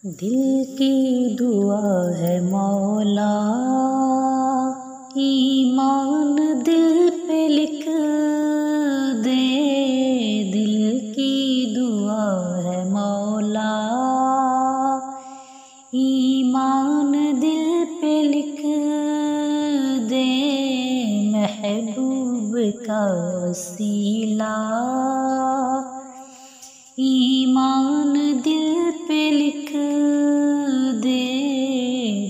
دل کی دعا ہے مولا، ایمان دل پہ لکھ دے۔ دل کی دعا ہے مولا، ایمان دل پہ لکھ دے۔ محبوب کا وسیلہ ایمان دل پہ لکھ دے۔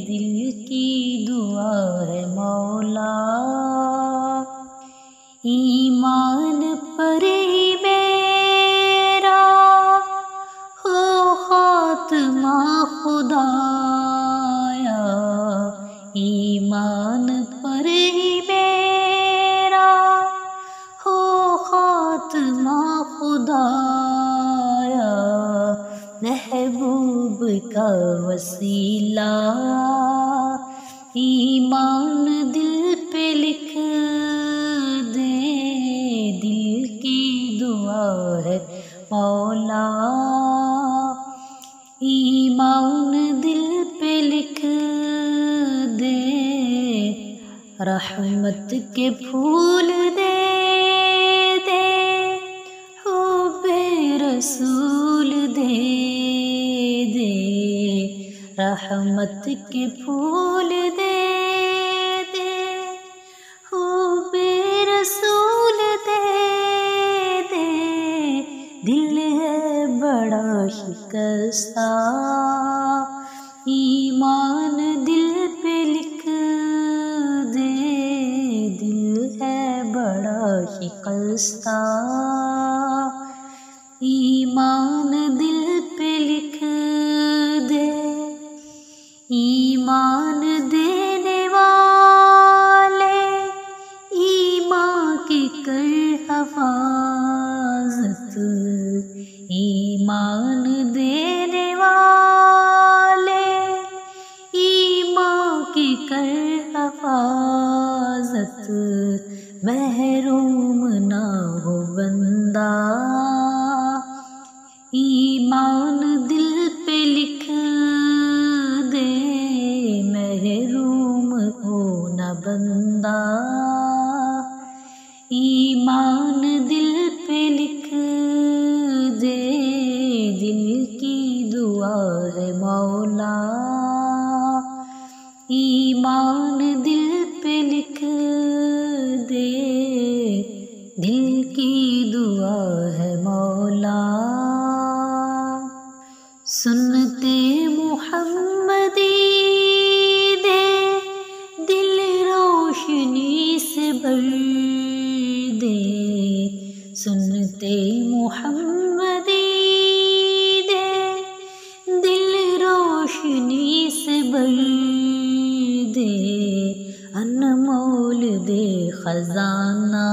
دل کی دعا ہے مولا، ایمان پر ہی میرا ہو خاتمہ خدایا۔ ایمان پر ہی میرا ہو خاتمہ خدایا۔ محبوب کا وسیلہ ایمان دل پہ لکھ دے۔ دل کی دعا ہے مولا، ایمان دل پہ لکھ دے۔ رحمت کے پھول دے دے، حب رسول دے دے۔ رحمت کے پھول دے دے، حب رسول دے دے۔ دل ہے بڑا شکستہ، ایمان دل پہ لکھ دے۔ دل ہے بڑا شکستہ، ایمان دل پہ لکھ دے۔ ایمان دینے والے ایمان کی کر حفاظت۔ ایمان دینے والے ایمان کی کر حفاظت۔ محروم نہ ہو بندہ، ایمان دل پہ لکھ دے۔ محروم ہو نہ بندہ، ایمان دل پہ لکھ دے۔ دل کی دعا ہے مولا، ایمان دل پہ لکھ دے۔ دل کی دعا ہے مولا، سنتے محمدی دے۔ دل روشنی سے بھر دے، سنتے محمدی دے۔ دل روشنی سے بھر دے، انمول دے خزانہ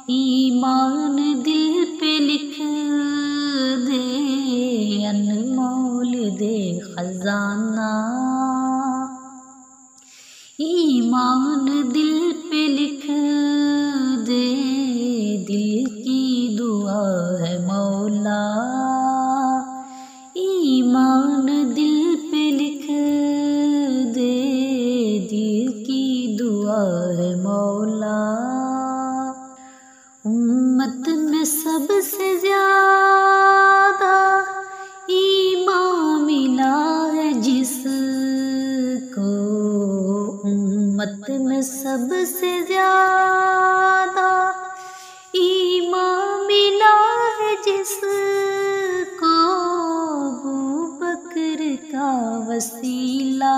ایمان دل پہ لکھ دے۔ انمول دے خزانہ ایمان دل پہ لکھ دے۔ دل کی دعا ہے مولا، ایمان دل پہ لکھ دے۔ دل کی دعا ہے مولا، امت میں سب سے زیادہ ایمان ملا ہے جس کو۔ امت میں سب سے زیادہ ایمان ملا ہے جس کو۔ ابو بکر کا وسیلہ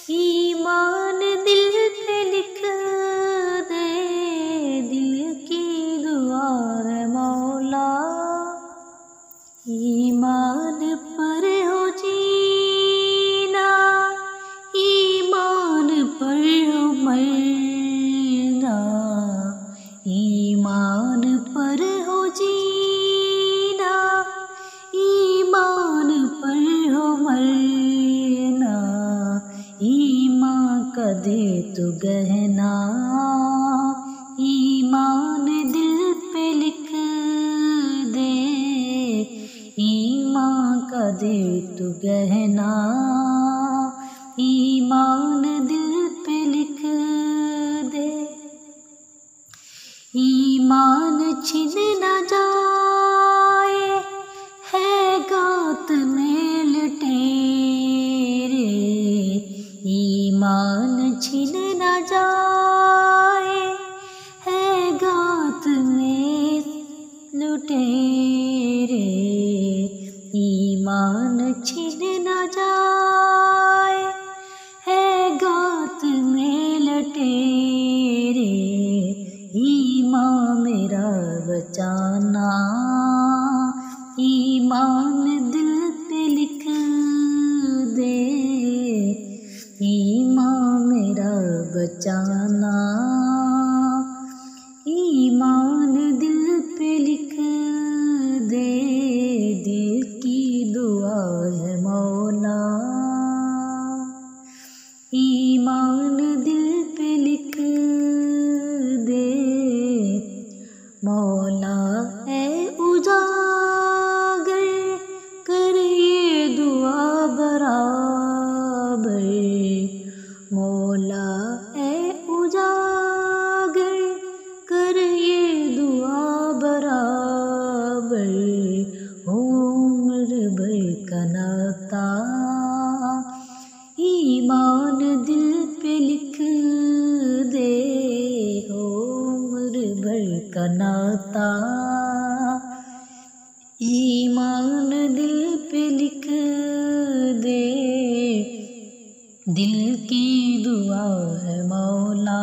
ایمان دل پہ لکھ دے۔ دل کی دعا ہے مولا، ایمان پر ہو جینا، ایمان پر ہو مرنا۔ ایمان پر ہو جینا، ایمان پر ہو مرنا۔ ایمان کا دے تو گہنا، ایمان دل پہ لکھ دے۔ دے تو گہنا، ایمان دل پہ لکھ دے، ایمان چھن نہ جائے ہے گات میں لٹیرے، ایمان چھن نہ جائے ہے گات میں لٹیرے، ایمان چھن نہ جائے ہے گات میں لٹیرے، ایمان میرا بچانا، ایمان دل پہ لکھ دے، ایمان میرا بچانا، ایمان دل پہ لکھ دے، دل کی دعا ہے مولا، ایمان دل پہ لکھ دے، مولا اے اجاگر کر یہ دعا برابر، مولا اے اجاگر کر یہ دعا برابر، عمر بھر کا ناتا ایمان دل پہ لکھ دے، عمر بھر کا ناتا ایمان دل پہ لکھ دے، دل کی دعا ہے مولا،